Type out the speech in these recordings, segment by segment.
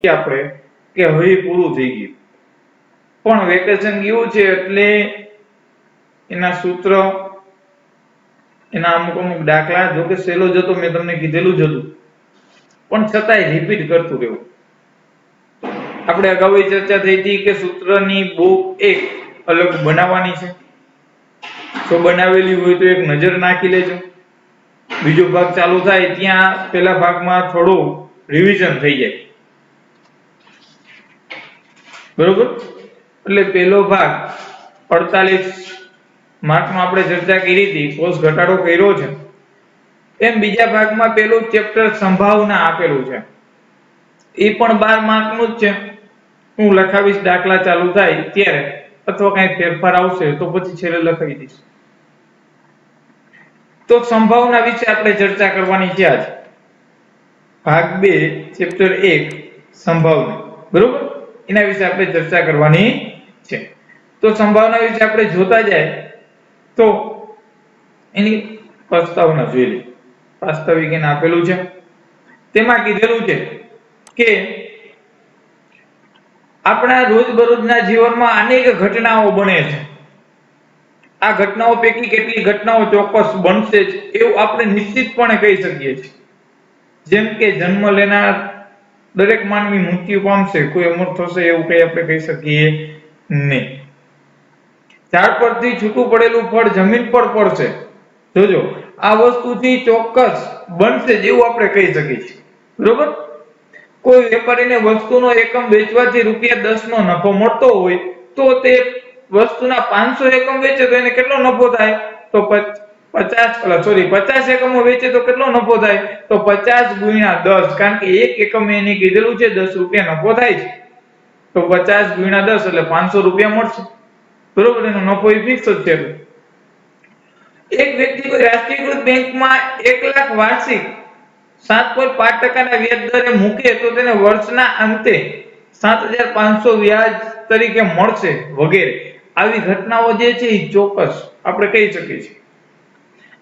આપણે કે હવે પૂરું થઈ ગયું, પણ વેકેશન ગયું છે એટલે એના સૂત્ર, એના અમુક અમુક દાખલા, જો કે સહેલો જ હતો, મેં તમને કીધેલું જ હતું, પણ છતાંય રિપીટ કરતું રહેવું. આપણે અગાઉ ચર્ચા થઈ હતી કે સૂત્રની બુક એક અલગ બનાવવાની છે, તો બનાવેલી હોય તો એક નજર નાખી લેજો. બીજો ભાગ ચાલુ થાય ત્યાં પેલા ભાગમાં થોડું રિવિઝન થઈ જાય, બરોબર. એટલે પહેલો ભાગ 48 માર્કનો આપણે ચર્ચા કરી હતી, કોષ ઘટાડો કર્યો છે. એમ બીજા ભાગમાં પેલું ચેપ્ટર સંભાવના આપેલું છે, એ પણ 12 માર્કનું જ છે. હું લખાવીશ દાખલા ચાલુ થાય ત્યારે, અથવા કઈ ફેરફાર આવશે તો પછી છેલ્લે લખાવી દઈશ. તો સંભાવના વિશે આપણે ચર્ચા કરવાની છે આજ. ભાગ 2 ચેપ્ટર 1 સંભાવના, બરોબર, એના વિશે આપણે ચર્ચા કરવાની છે. તો સંભાવના વિશે આપણે જોતા જાય તો એની પ્રસ્તાવના જોઈ લઈએ. વાસ્તવિક એને આપેલું છે, તેમાં કીધેલું છે કે આપણા રોજબરોજના જીવનમાં અનેક ઘટનાઓ બને છે. આ ઘટનાઓ પૈકી કેટલી ઘટનાઓ ચોક્કસ બનશે જ એવું આપણે નિશ્ચિતપણે કહી શકીએ છીએ. જેમ કે જન્મ લેનાર દરેક માનવી મૃત્યુ પામશે, કોઈ અમર થશે એવું કઈ આપણે કહી શકીએ નહીં. ઝાડ પરથી છૂટું પડેલું ફળ જમીન પર પડશે, જોજો આ વસ્તુથી ચોક્કસ બનશે જેવું આપણે કહી શકીએ છીએ, બરોબર. કોઈ વેપારીને વસ્તુનો એકમ વેચવાથી ₹10 નો નફો મળતો હોય તો તે વસ્તુના 500 એકમ વેચે તો એને કેટલો નફો થાય? તો 50 એકમો વેચે તો કેટલો નફો થાય? તો 50 ગુણ્યા 10, કારણ કે એક એકમે એને કીધેલું છે ₹10 નફો થાય છે, તો 50 ગુણ્યા 10 એટલે ₹500 મળશે, બરોબર. એનો નફો એ ફિક્સ જ છે. એક વ્યક્તિ કોઈ રાષ્ટ્રીયકૃત બેંકમાં 1 લાખ વાર્ષિક 7.5% ના વ્યાજ દરે મૂકે તો તેને વર્ષના અંતે 7,500 વ્યાજ તરીકે મળશે વગેરે. આવી ઘટનાઓ જે છે એ ચોક્કસ આપણે કહી શકીએ છીએ.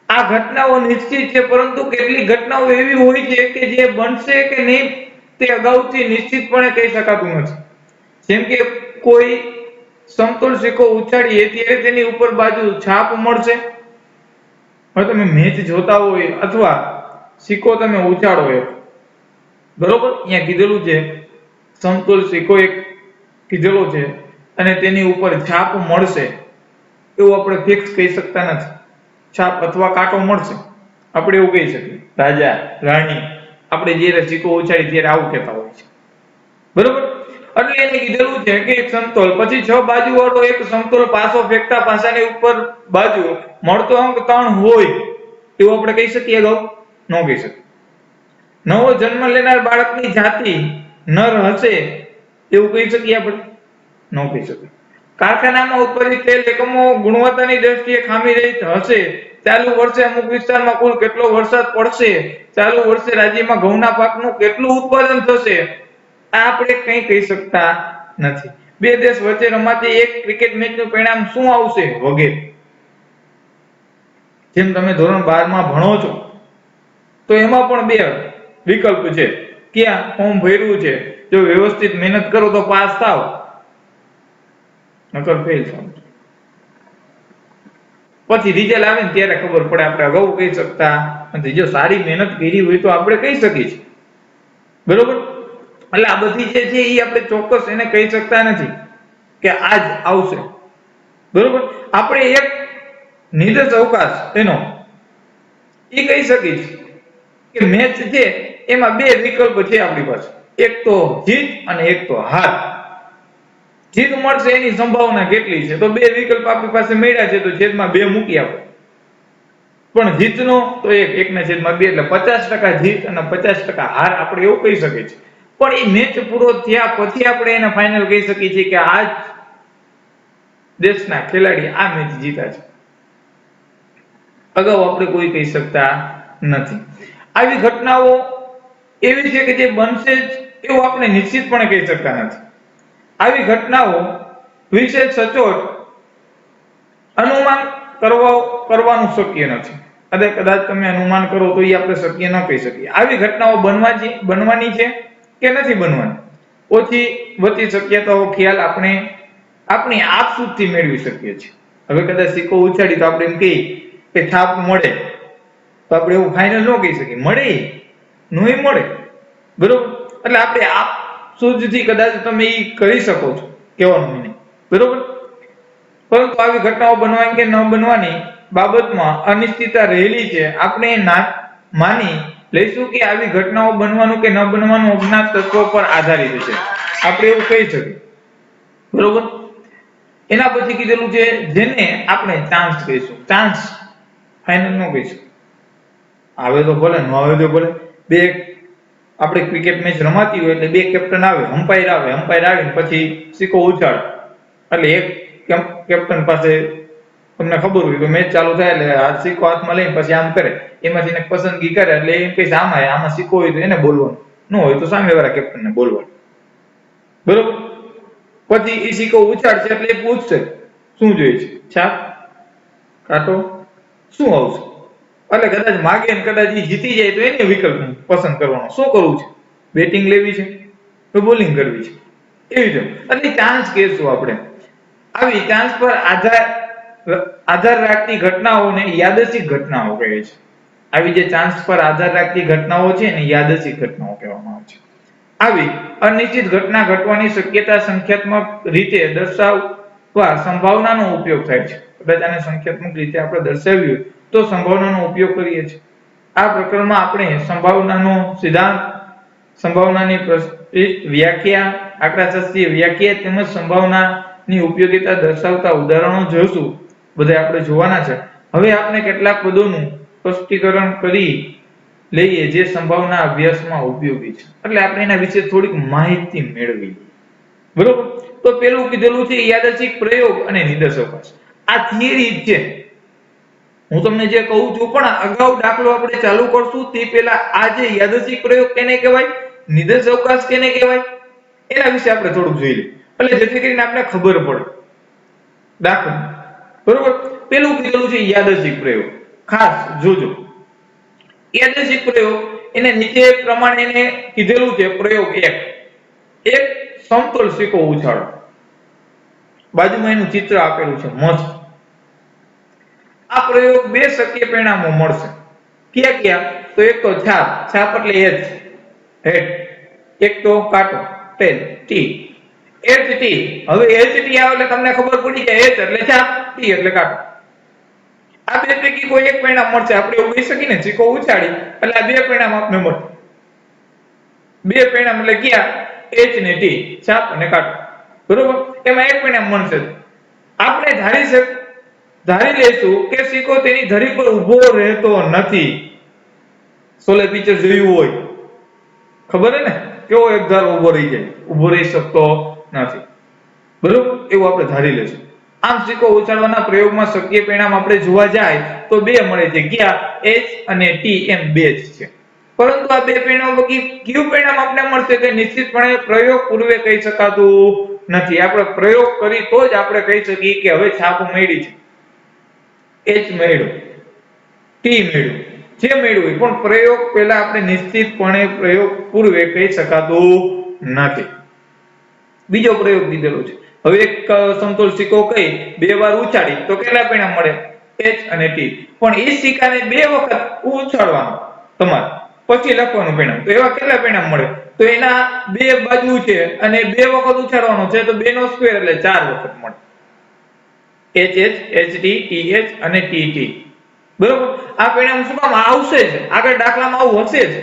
આ ઘટનાઓ નિશ્ચિત છે, પરંતુ કેટલીક ઘટનાઓ એવી હોય છે કે જે બનશે કે નહીં તે અગાઉથી નિશ્ચિતપણે કહી શકાતું નથી. જેમ કે કોઈ સમતોલ સિક્કો ઉછાળીએ ત્યારે તેની ઉપર બાજુ છાપ મળશે. હવે તમે મેચ જોતા હોય અથવા સિક્કો તમે ઉછાળો એ, બરોબર, અહીંયા કીધેલું છે સમતોલ સિક્કો એક કીધેલો છે અને તેની ઉપર છાપ મળશે એવું આપણે ફિક્સ કહી શકતા નથી. છાપ અથવા કાંટો મળશે આપણે એવું કહી શકીએ. રાજા રાણી આપણે જે સિક્કો ઉછાળી ત્યારે આવું કહેતા હોય છે, બરોબર. એટલે એને કીધેલું છે કે એક સમતોલ પછી 6 બાજુ વાળો એક સમતોલ પાસો ફેંકતા પાસાની ઉપર બાજુ મળતો અંક 3 હોય એવું આપણે કહી શકીએ? અગાઉ ન કહી શકીએ. નવો જન્મ લેનાર બાળકની જાતિ નર હશે એવું કહી શકીએ આપણે? ન કહી શકીએ. કારખાનામાં ઉત્પાદિત તેલ એકમો ગુણવત્તાની દ્રષ્ટિએ ખામી રહિત હશે. ચાલુ વર્ષે અમુક વિસ્તારમાં કુલ કેટલો વરસાદ પડશે? ચાલુ વર્ષે રાજ્યમાં ઘઉંના પાકનું કેટલું ઉત્પાદન થશે? આ આપણે કંઈ કહી શકતા નથી. બે દેશ વચ્ચે રમાતી એક ક્રિકેટ મેચનું પરિણામ શું આવશે? વગેરે. જેમ તમે ધોરણ 12 માં ભણો છો તો એમાં પણ બે વિકલ્પ છે. ક્યાં ફોર્મ ભર્યું છે, જો વ્યવસ્થિત મહેનત કરો તો પાસ થાવ, નકર ફેલ થાવ. પછી રિઝલ્ટ આવે ને ત્યારે ખબર પડે. આપણે અગાઉ કહી શકતા નથી. જો સારી મહેનત કરી હોય તો આપણે કહી શકીએ છીએ, બરોબર. એટલે આ બધી જે છે એ આપણે ચોક્કસ એને કહી શકતા નથી કે આજ આવશે, બરોબર. આપણે એક નિર્દેશ અવકાશ એનો એ કહી શકીએ છીએ કે મેચ છે એમાં બે વિકલ્પ છે આપણી પાસે, એક તો જીત અને એક તો હાર. જીત મળશે એની સંભાવના કેટલી છે? તો બે વિકલ્પ આપણી પાસે મળ્યા છે તો છેદમાં 2 મૂકી આપણે. પણ જીતનો તો એકના છેદમાં 2 એટલે 50% જીત અને 50% હાર આપણે એવું કહી શકીએ છીએ. પણ એ મેચ પૂરો થયા પછી આપણે એને ફાઇનલ કહી શકીએ છીએ કે આજ દેશના ખેલાડી આ મેચ જીત્યા છે. અગાઉ આપણે કોઈ કહી શકતા નથી. આવી ઘટનાઓ એવી છે કે જે બનશે જ એવું આપણે નિશ્ચિતપણે કહી શકતા નથી. આવી ઘટનાઓ વિશે સચોટ અનુમાન કરવાનું શક્ય નથી. કદાચ તમે અનુમાન કરો તો એ આપણે શક્ય ન કહી શકીએ. આવી ઘટનાઓ બનવાની છે કે નથી બનવાની ઓછી વધતી શક્યતાઓ ખ્યાલ આપણે આપણી આપસૂદથી મેળવી શકીએ છીએ. હવે કદાચ સિક્કો ઉછાળી તો આપણે એમ કહીએ કે છાપ મળે, તો આપણે એવું ફાઇનલ ન કહી શકીએ, મળે નહીં મળે, બરોબર. એટલે આપણે આપસૂદથી કદાચ તમે એ કરી શકો છો, કહેવાનું મીનિંગ, બરોબર. પરંતુ આવી ઘટનાઓ બનવાની કે ન બનવાની બાબતમાં અનિશ્ચિતતા રહેલી છે. આપણે માની લઈશું કે આવી ઘટનાઓ બનવાનું કે ન બનવાનું અજ્ઞાત તત્વો પર આધારિત છે, આપણે એવું કહી શકીએ, બરોબર. એના પછી કીધેલું છે જેને આપણે ચાન્સ કહીશું. ચાન્સ ફાઇનલ ન કહીશું. આવે તો ભલે, ન આવે તો ભલે. બે આપણે ક્રિકેટ મેચ રમાતી હોય એટલે બે કેપ્ટન આવે, અમ્પાયર આવીને પછી સિક્કો ઉછાળે, એટલે એક કેપ્ટન પાસે તમને ખબર હોય કે મેચ ચાલુ થાય એટલે આ સિક્કો હાથમાં લઈને પછી આમ કરે, એમાંથી એને પસંદગી કરે એટલે એમ કહે આમાં સિક્કો હોય તો એને બોલવાનું, ન હોય તો સામેવાળા કેપ્ટનને બોલવાનું, બરોબર. પછી એ સિક્કો ઉછાળશે એટલે એ પૂછશે શું જોઈએ છે, છાપ, કાંટો, શું આવશે. એટલે કદાચ માગે ને કદાચ એ જીતી જાય તો એને વિકલ્પ પસંદ કરવાનો, શું કરવું છે, બેટિંગ લેવી છે તો બોલિંગ કરવી છે, એવી રીતે. એટલે ચાન્સ કહેશું આપણે. આવી ચાન્સ પર આધાર રાખતી ઘટનાઓને યાદચ્છિક ઘટનાઓ કહે છે. આવી જે ચાન્સ પર આધાર રાખતી ઘટનાઓ છે ને યાદચ્છિક ઘટનાઓ કહેવામાં આવે છે. આવી અનિશ્ચિત ઘટના ઘટવાની શક્યતા સંખ્યાત્મક રીતે દર્શાવવા સંભાવનાનો ઉપયોગ થાય છે. કદાચ આને સંખ્યાત્મક રીતે આપણે દર્શાવ્યું હોય તો સંભાવનાનો ઉપયોગ કરીએ છીએ. આ પ્રકરણમાં આપણે સંભાવનાનો સિદ્ધાંત, સંભાવનાની વ્યાખ્યા, આંકડાશાસ્ત્રીય વ્યાખ્યા તેમજ સંભાવનાની ઉપયોગિતા દર્શાવતા ઉદાહરણો જોઈશું. બધા આપણે જોવાના છે. હવે આપણે કેટલાક પદોનું સ્પષ્ટીકરણ કરી લઈએ જે સંભાવના અભ્યાસમાં ઉપયોગી છે. એટલે આપણે એના વિશે થોડીક માહિતી મેળવી, બરોબર. તો પેલું કીધેલું છે યાદચ્છિક પ્રયોગ અને નિદર્શક. આ થિયરી છે, હું તમને જે કહું છું, પણ અગાઉ દાખલો આપણે ચાલુ કરશું તે પહેલા આ જે યાદચ્છિક પ્રયોગ કેને કહેવાય, નિદર્શ અવકાશ કેને કહેવાય, એના વિશે આપણે થોડુંક જોઈ લઈએ, એટલે જેથી કરીને આપણે ખબર પડે. દાખલો, બરોબર. પેલું કીધેલું છે યાદચ્છિક પ્રયોગ. ખાસ જોજો, યાદચ્છિક પ્રયોગ એને નીચે પ્રમાણે એને કીધેલું છે. પ્રયોગ 1, એક સમતોલ સિક્કો ઉછાળો. બાજુમાં એનું ચિત્ર આપેલું છે મસ્ત. આ પ્રયોગ બે શક્ય પરિણામો મળશે. ક્યાં ક્યાં? તો એક તો છાપ, છાપ એટલે એચ, હેડ. એક તો કાંટો, ટેલ, ટી. H T. હવે એચ ટી આવે એટલે તમને ખબર પડી જાય, એચ એટલે છાપ, ટી એટલે કાંટો. આ બે પૈકી કોઈ એક પરિણામ મળશે. આપણે એવું કહી શકીએ ને, સિક્કો ઉછાળી એટલે આ બે પરિણામ આપને મળે. બે પરિણામ એટલે ક્યાં? એચ ને ટી, છાપ અને કાંટો, બરોબર. એમાં એક પરિણામ મળશે. આપણે ધારી લેશું કે સિક્કો તેની ધરી પર ઊભો રહેતો નથી. સોલે પિક્ચર જોયું હોય, ખબર હે ને, કેવો એક ધારો ઊભો રહી જાય, ઊભો રહી શકતો નથી, બરોબર. એવું આપણે ધારી લેશું. આમ સિક્કો ઉછાળવાના પ્રયોગમાં શક્ય પરિણામ આપણે જોવા જાય તો બે મળે છે. ક્યાં? એચ અને ટી, એમ બે જ છે. પરંતુ આ બે પરિણામો પૈકી કયું પરિણામ આપણે મળશે તે નિશ્ચિતપણે પ્રયોગ પૂર્વે કહી શકાતું નથી. આપણે પ્રયોગ કરી તો જ આપણે કહી શકીએ કે હવે છાપ મળી છે, એચ મળ્યું, ટી મળ્યું, જે મળ્યું, પણ પ્રયોગ પહેલા આપણે નિશ્ચિતપણે પ્રયોગ પૂર્વે કહી શકાતું નથી. બીજો પ્રયોગ દીધેલો છે. હવે એક સમતોલ સિક્કો કઈ બે વાર ઉછાળી તો કેટલા પરિણામ મળે? એચ અને ટી. પણ એ સિક્કાને બે વખત ઉછાળવાનો તમારે, પછી લખવાનું પરિણામ. તો એવા કેટલા પરિણામ મળે? તો એના બે બાજુ છે અને બે વખત ઉછાળવાનો છે, તો 2 નો સ્ક્વેર એટલે 4 વખત મળે. H H, H T, T H અને ટી ટી, બરોબર. આ પરિણામ શું કામ આવશે જ, આગળ દાખલામાં આવું હશે જ,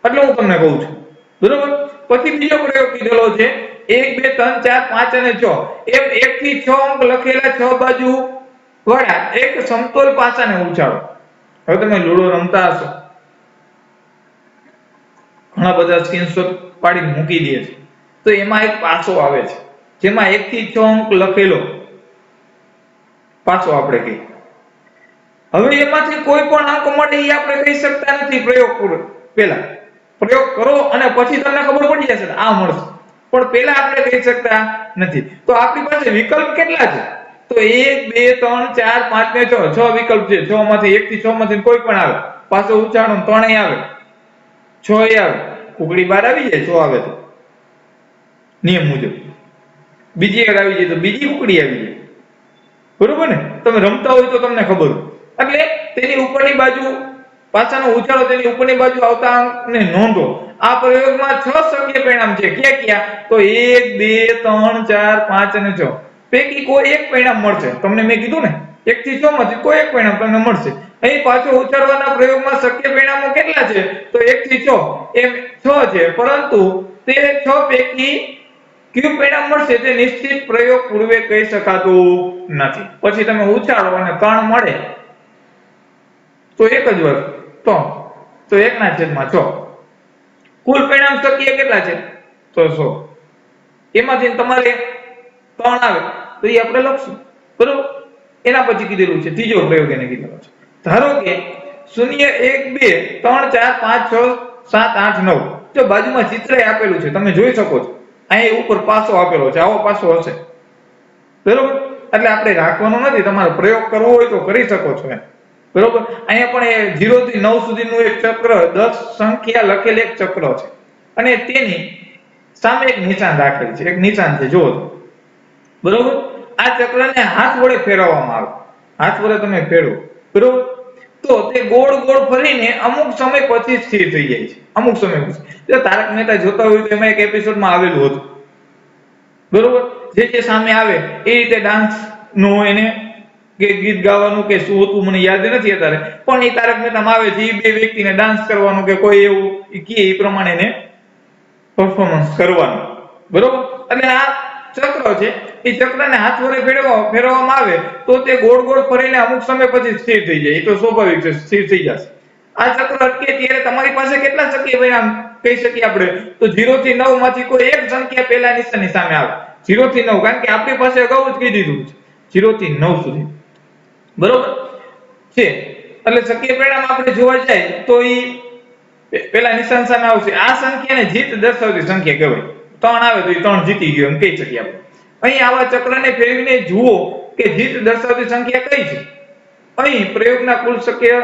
એટલે હું તમને કહું છું, બરોબર. પછી બીજો પ્રયોગ કીધેલો છે 1 2 3 4 5 અને 6, એમ 1 થી 6 અંક લખેલા 6 બાજુ વાળા એક સમતોલ પાસાને ઉછાળો. હવે તમે લૂડો રમતા હશો, ઘણા બધા સ્ક્રીનશોટ પાડી મૂકી દે છે, તો એમાં એક પાસો આવે છે જેમાં 1 થી 6 અંક લખેલો પાસો આપણે કહીએ. હવે એમાંથી કોઈ પણ અંક મળે એ આપણે કહી શકતા નથી પ્રયોગ પહેલા. પ્રયોગ કરો અને પછી તમને ખબર પડી જશે આ મળશે, પણ પહેલા આપણે કહી શકતા નથી. તો આપણી પાસે વિકલ્પ કેટલા છે? તો 1 2 3 4 5 ને 6 વિકલ્પ છે. 6 માંથી 1 થી 6 માંથી કોઈ પણ આવે, પાછો ઉચ્ચારણ 3 આવે, 6 આવે, ઉગડી 12 આવી જાય, 6 આવે તો નિયમ મુજબ. બીજી એક આવી જાય તો બીજી કુકડી આવી જાય, બરોબર ને? તમે રમતા હોય તો તમને ખબર હોય. એટલે તેની ઉપરની બાજુ પાછાનો ઉછાળો તેની ઉપરની બાજુ આવતા અંકને નોંધો. આ પ્રયોગમાં 6 શક્ય પરિણામ છે. ક્યાં ક્યાં? તો 1 2 3 4 5 અને 6 પૈકી કોઈ એક પરિણામ મળશે. તમને મેં કીધું ને 1 થી 6 માંથી કોઈ એક પરિણામ તમને મળશે. અહીં પાછો ઉછાળવાના પ્રયોગમાં શક્ય પરિણામો કેટલા છે? તો 1 થી 6 એમ 6 છે, પરંતુ તે 6 પૈકી કયું પરિણામ મળશે તે નિશ્ચિત પ્રયોગ પૂર્વે કહી શકાતું નથી. પછી તમે ઉછાળો અને 3 મળે તો એક જ વસ્તુ, તો 1/6. કુલ પરિણામ શક્ય કેટલા છે? તો 100. એમાંથી તમારે 3 આવે તો એ આપણે લખશું, બરોબર? એના પછી કીધેલું છે ત્રીજો પ્રયોગ એને કીધેલો છે. ધારો કે 0 1 2 3 4 5 6 7 8 9. જો બાજુમાં ચિત્ર આપેલું છે તમે જોઈ શકો છો. અહીં ઉપર પાસો આપેલો છે, આવો પાસો હશે, બરોબર? એટલે આપણે રાખવાનો નથી, તમારે પ્રયોગ કરવો હોય તો કરી શકો છો એમ, બરોબર? અહીંયા પણ 0 થી 9 સુધીનું એક ચક્ર 10 સંખ્યા લખેલ એક ચક્ર છે અને તેની સામે એક નિશાન રાખેલ છે. એક નિશાન છે, જુઓ તો, બરોબર? આ ચક્રને હાથ વડે ફેરવવામાં આવે. હાથ વડે તમે ફેરવો, બરોબર? તો તે ગોળ ગોળ ફરીને અમુક સમય પછી સ્થિર થઈ જાય છે. અમુક સમય પછી. જો તારક મહેતા જોતા હોય તો એમાં એક એપિસોડમાં આવેલું હતું, બરોબર? જે સામે આવે એ રીતે ડાન્સ નો એને કે ગીત ગાવાનું કે શું હતું મને યાદ નથી અત્યારે, પણ એ તારક મહેતામાં આવે છે. એ બે વ્યક્તિને ડાન્સ કરવાનું કે કોઈ એવું કે એ પ્રમાણે એને પરફોર્મન્સ કરવાનું, બરોબર? એટલે આ ચક્ર છે, એ ચક્રને હાથ વડે ફેરવવામાં આવે તો તે ગોળ ગોળ ફરીને અમુક સમય પછી સ્થિર થઈ જાય. એ તો સ્વાભાવિક છે, સ્થિર થઈ જશે. આ ચક્ર અટકે ત્યારે તમારી પાસે કેટલા શક્ય પરિણામ કહી શકીએ આપણે? તો 0 થી 9 માંથી કોઈ એક સંખ્યા પહેલા નિશાનની સામે આવે. 0 થી 9, કારણ કે આપણી પાસે અગાઉ જ કહી દીધું છે 0 થી 9 સુધી, બરોબર છે? એટલે શક્ય પરિણામ આપણે જોવા જાય તો એ પેલા નિશાન સામે આવશે. આ સંખ્યાને જીત દર્શાવતી સંખ્યા કહેવાય. 3 આવે તો એ 3 જીતી ગયો એમ કહી શકીએ આપણે. અહીં આવા ચક્રને ફેરવીને જુઓ કે જીત દર્શાવતી સંખ્યા કઈ છે. અહીં પ્રયોગના કુલ શક્ય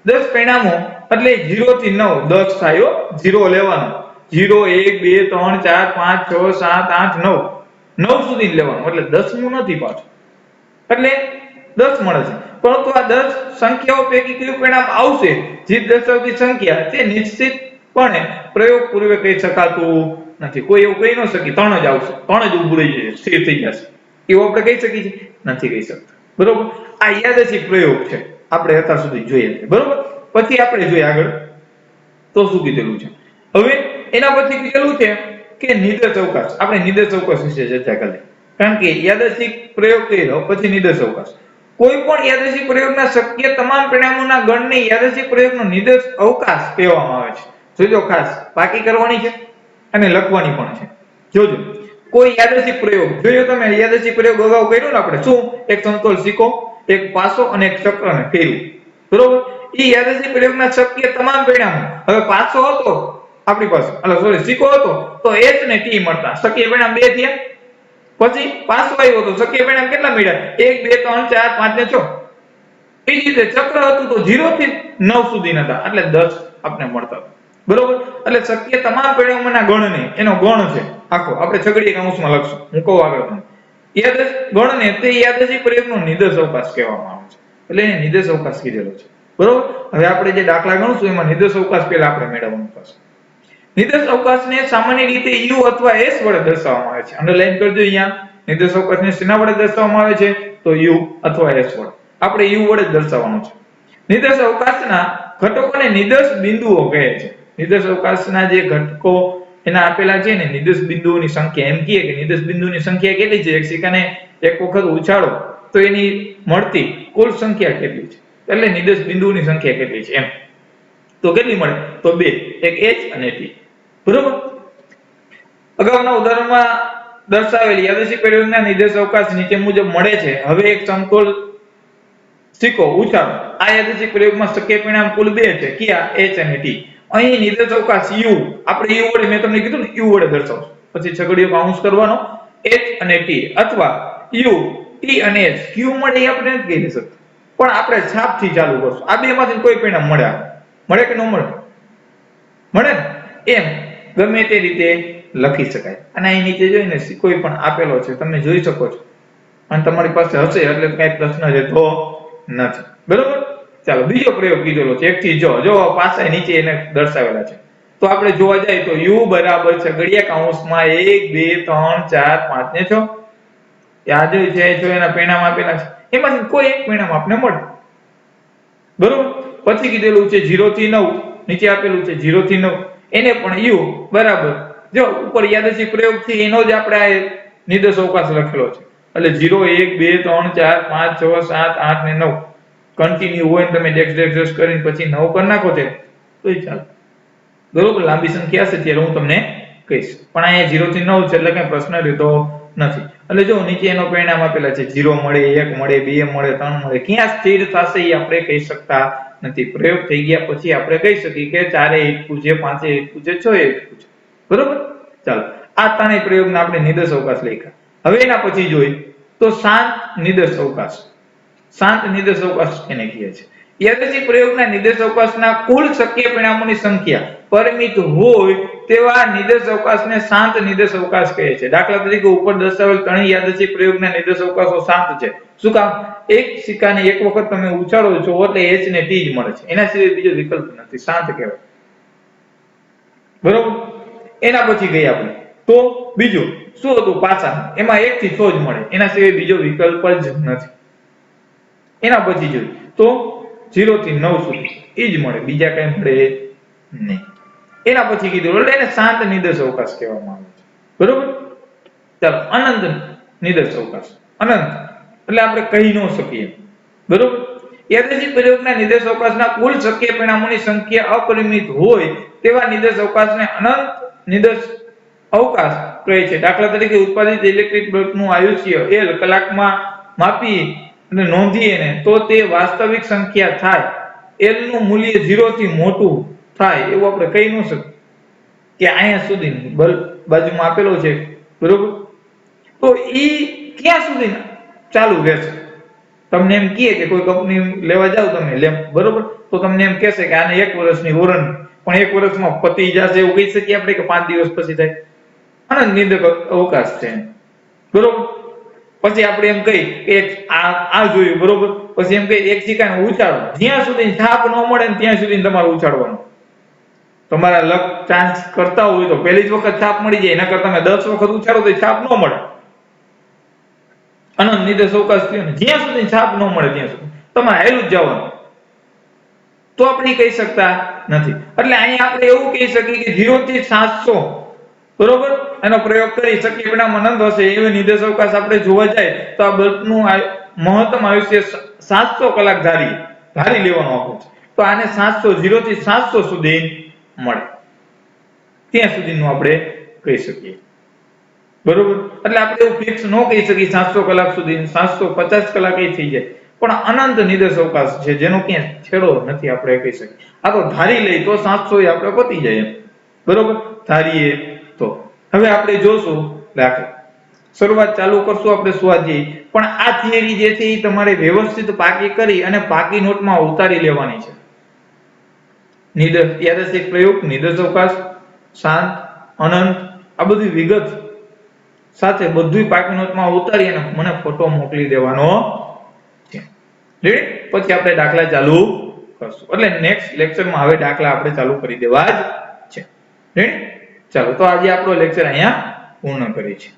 10 પરિણામો એટલે 0 થી 9 10 થાય. 0 લેવાનો, 0 1 2 3 4 5 6 7 8 9 9 સુધી લેવાનું, એટલે 10મું નથી પાછું, એટલે 10 મળે છે. પરંતુ આ 10 સંખ્યાઓ પૈકી કયું પરિણામ આવશે જીત દર્શાવતી સંખ્યા તે નિશ્ચિતપણે પ્રયોગ પૂર્વે કહી શકાતું નથી. કોઈ એવું કહી ન શકે 3 જ આવશે, 3 જ ઊભું રહી જશે, સ્થિર થઈ જશે, એવું આપણે કહી શકીએ છીએ? નથી કહી શકતા, બરોબર? આ યાદચ્છિક પ્રયોગ છે, આપણે અત્યાર સુધી જોઈએ, બરોબર? પછી આપણે જોઈએ આગળ તો શું કીધેલું છે. હવે એના પછી કીધેલું છે કે નિર્દેશ અવકાશ. આપણે નિર્દેશ અવકાશ વિશે ચર્ચા કરીએ, કારણ કે યાદચ્છિક પ્રયોગ કર્યો પછી નિર્દેશ અવકાશ. કોઈ પણ યાદચ્છિક પ્રયોગના શક્ય તમામ પરિણામોના ગણને યાદચ્છિક પ્રયોગનો નિર્દેશ અવકાશ કહેવામાં આવે છે. જોજો, ખાસ પાકી કરવાની છે અને લખવાની પણ છે. જોજો, કોઈ યાદચ્છિક પ્રયોગ જોયો તમે, યાદચ્છિક પ્રયોગ અગાઉ કર્યો ને આપણે, શું? એક સમતોલ સિક્કો, એક પાસો અને એક ચક્રને ફેરવું, બરોબર? એ યાદચ્છિક પ્રયોગના શક્ય તમામ પરિણામો. હવે પાસો હતો આપણી પાસે, એટલે સોરી સિક્કો હતો તો h ને t મળતા, શક્ય પરિણામ 2 થયા. પછી પાસો આવ્યો તો શક્ય પરિણામ કેટલા મળ્યા? 1 2 3 4 5 ને 6. એ જ રીતે ચક્ર હતું તો 0 થી 9 સુધી હતા, એટલે 10 આપણે મળતા, બરોબર? એટલે શક્ય તમામ પરિણામોના ગણને, એનો ગણ છે આખો, આપણે છગડીયા કૌંસમાં લખશું, હું કહું આગળ તમને. ગણને તે યાદચ્છિક પ્રયોગનો નિર્દેશ અવકાશ કહેવામાં આવે છે. એટલે એને નિર્દેશ અવકાશ કીધેલો છે, બરોબર? હવે આપણે જે દાખલા ગણશું એમાં નિર્દેશ અવકાશ પહેલા આપણે મેળવવાનું થશે. નિર્દેશ અવકાશને સામાન્ય રીતે u અથવા s વડે દર્શાવવામાં આવે છે. અંડરલાઈન કરજો અહીંયા. નિર્દેશ અવકાશને શેના વડે દર્શાવવામાં આવે છે? તો u અથવા s વડે. આપણે u વડે જ દર્શાવવાનું છે. નિર્દેશ અવકાશના ઘટકોને નિર્દેશ બિંદુઓ કહે છે. નિર્દેશ અવકાશના જે ઘટકો એના આપેલા છે ને, નિર્દેશ બિંદુઓની સંખ્યા, એમ કહે કે નિર્દેશ બિંદુની સંખ્યા કેટલી છે? એક સિક્કાને એક વખત ઉછાળો તો એની મળતી કુલ સંખ્યા કેટલી છે, એટલે નિર્દેશ બિંદુઓની સંખ્યા કેટલી છે એમ. તો કેટલી મળે? તો 2, એક h અને t, બરોબર? અગાઉના ઉદાહરણમાં દર્શાવેલ યાદચ્છિક પ્રયોગના નિર્દેશ અવકાશ નીચે મુજબ મળે છે. હવે એક સમતોલ સિક્કો ઉછાળો. આ યાદચ્છિક પ્રયોગમાં શક્ય પરિણામ કુલ 2 છે. કયા? h અને t. અહીં નિર્દેશ અવકાશ u, આપણે u વડે, મેં તમને કીધું ને, u વડે દર્શાવશું. પછી છગડીયો કૌંસ કરવાનો, h અને t, અથવા u t અને h. q મળે એ આપણે નથી કહી શકતા, પણ આપણે છાપથી ચાલુ કરશું. આ બેમાંથી કોઈ પરિણામ મળે કે ન મળે? મળે ને? એમ ગમે તે રીતે લખી શકાય. અને અહીં નીચે જોઈને કોઈ પણ આપેલો છે તમે જોઈ શકો છો અને તમારી પાસે હશે એટલે કઈ પ્રશ્ન રહેતો નથી. બરોબર. ચાલો બીજો પ્રયોગ કીધેલો છે 1 થી જો પાછા નીચે એને દર્શાવેલા છે. તો આપણે જોવા જાય તો u બરાબર છે ઘડિયા કૌંસમાં 1 2 3 4 5 ને 6. આ જે છે જો એના પરિણામ આપેલા છે એમાંથી કોઈ એક પરિણામ આપને મળે. બરોબર. પછી કીધેલું છે 0 થી 9 નીચે આપેલું છે 0 થી 9 એને પણ u બરાબર જો ઉપર યાદચ્છિક પ્રયોગથી એનો જ આપણે નિર્દેશ અવકાશ લખેલો છે એટલે 0 1 2 3 4 5 6 7 8 ને 9 કન્ટિન્યુ હોય તમે ડેશ કરીને પછી 9 કરી નાખો છે તોય ચાલે. બરોબર. લાંબી સંખ્યા છે ત્યારે હું તમને કહીશ પણ અહીંયા 0 થી 9 છે એટલે કઈ પ્રશ્ન રહેતો નથી. એટલે જો નીચે એનો પરિણામ આપેલા છે 0 મળે 1 મળે 2 મળે 3 મળે ક્યાં સ્થિર થશે એ આપણે કહી શકતા નથી. પ્રયોગ થઈ ગયા પછી આપણે કહી શકીએ કે 4 એ 1 છે 5 એ 1 છે 6 એ 1 છે. બરોબર. ચાલો આ ત્રણેય પ્રયોગના આપણે નિર્દેશ અવકાશ લખ્યા. હવે એના પછી જોઈએ તો શાંત નિર્દેશ અવકાશ. શાંત નિર્દેશ અવકાશ એને કહે છે. યાદચ્છિક પ્રયોગના નિર્દેશ અવકાશના કુલ શક્ય પરિણામોની સંખ્યા પરિમિત હોય તેવા નિર્દેશ અવકાશને શાંત નિર્દેશ અવકાશ કહે છે. દાખલા તરીકે ઉપર દર્શાવેલ ત્રણેય યાદચ્છિક પ્રયોગના નિર્દેશ અવકાશો શાંત છે. શું કામ? એક સિક્કાને એક વખત તમે ઉછાળો છો એટલે h ને t જ મળે છે. એના સિવાય બીજો વિકલ્પ નથી. શાંત કહેવાય. બરોબર. એના પછી ગયા આપણે તો બીજું શું હતું પાછા એમાં 1 થી 6 જ મળે એના સિવાય બીજો વિકલ્પ જ નથી. એના પછી જોઈએ તો 0 થી 9 સુધી એ જ મળે બીજા કઈ મળે નહીં. એના પછી કીધું એટલે એને શાંત નિર્દેશ અવકાશ કહેવામાં આવે છે. બરોબર. ચાલો અનંત નિર્દેશ અવકાશ. અનંત એટલે આપણે કહી ન શકીએ. બરોબર. યાદચ્છિક પ્રયોગના નિર્દેશ અવકાશના કુલ શક્ય પરિણામોની સંખ્યા અપરિમિત હોય તેવા નિર્દેશ અવકાશને અનંત નિર્દેશ અવકાશ કહે છે. દાખલા તરીકે ઉત્પાદિત ઇલેક્ટ્રિક બલ્બનું આયુષ્ય L કલાકમાં માપી અને નોંધીએ ને તો તે વાસ્તવિક સંખ્યા થાય L નું મૂલ્ય 0 થી મોટું થાય એવું આપણે કહી ન શકીએ કે અહીંયા સુધી બલ્બ બાજુમાં આપેલો છે. બરોબર. તો ઈ ક્યાં સુધી ચાલુ રહેશે? તમને એમ કહે કે કોઈ કંપની લેવા જાવ તમે લેમ્પ. બરોબર. તો તમને એમ કહેશે કે આને 1 વર્ષની વોરંટી પણ 1 વર્ષમાં પતી જશે એવું કહી શકીએ આપણે કે 5 દિવસ પછી થાય? અનંત નિર્દેશ અવકાશ છે. બરોબર. પછી આપણે એમ કહી કે આ જોયું. બરોબર. પછી એમ કહી એક સિક્કાને ઉછાળો જ્યાં સુધી છાપ ન મળે ને ત્યાં સુધી તમારે ઉછાળવાનું. તમારા લક ચાન્સ કરતા હોય તો પહેલી જ વખત છાપ મળી જાય એના કરતા તમે 10 વખત ઉછાળો તો છાપ ન મળે. અનંત નિર્દેશ અવકાશ થયો ને જ્યાં સુધી છાપ ન મળે ત્યાં સુધી તમારે હેલું જ જવાનું. તો આપણે કહી શકતા નથી. એટલે અહીંયા આપણે એવું કહી શકીએ કે 0 થી 700 બરોબર એનો પ્રયોગ કરી શક્ય પરિણામ અનંત હશે એવો નિર્દેશ અવકાશ આપણે જોવા જાય તો આ બલ્બનું મહત્તમ આયુષ્ય 700 કલાક ધારી લેવાનું આપે છે. તો આને 700 0 થી 700 સુધી મળે ત્યાં સુધીનું આપણે કહી શકીએ. બરોબર. એટલે આપણે એવું ફિક્સ ન કહી શકીએ 700 કલાક સુધી 750 કલાક એ થઈ જાય પણ અનંત નિર્દેશ અવકાશ છે જેનો ક્યાં છેડો નથી આપણે કહી શકીએ. આ તો ધારી લઈ તો 700 એ આપણે પતી જાય. બરોબર. ધારીએ તો હવે આપણે જોશું દાખલા શરૂઆત ચાલુ કરશું આપણે સ્વાધ્યાય પણ આ થિયરી જે છે એ તમારે વ્યવસ્થિત પાકી કરી અને પાકી નોટમાં ઉતારી લેવાની છે. નિર્દેશ યાદચ્છિક પ્રયોગ નિર્દેશ અવકાશ શાંત અનંત આ બધી વિગત સાથે બધું પાકી નોટમાં ઉતારી અને મને ફોટો મોકલી દેવાનો છે. રેડી? પછી આપણે દાખલા ચાલુ કરશું એટલે નેક્સ્ટ લેક્ચરમાં હવે દાખલા આપણે ચાલુ કરી દેવા જ છે. રેડી? ચાલો તો આજે આપણો લેક્ચર અહીંયા પૂર્ણ કરીએ છીએ.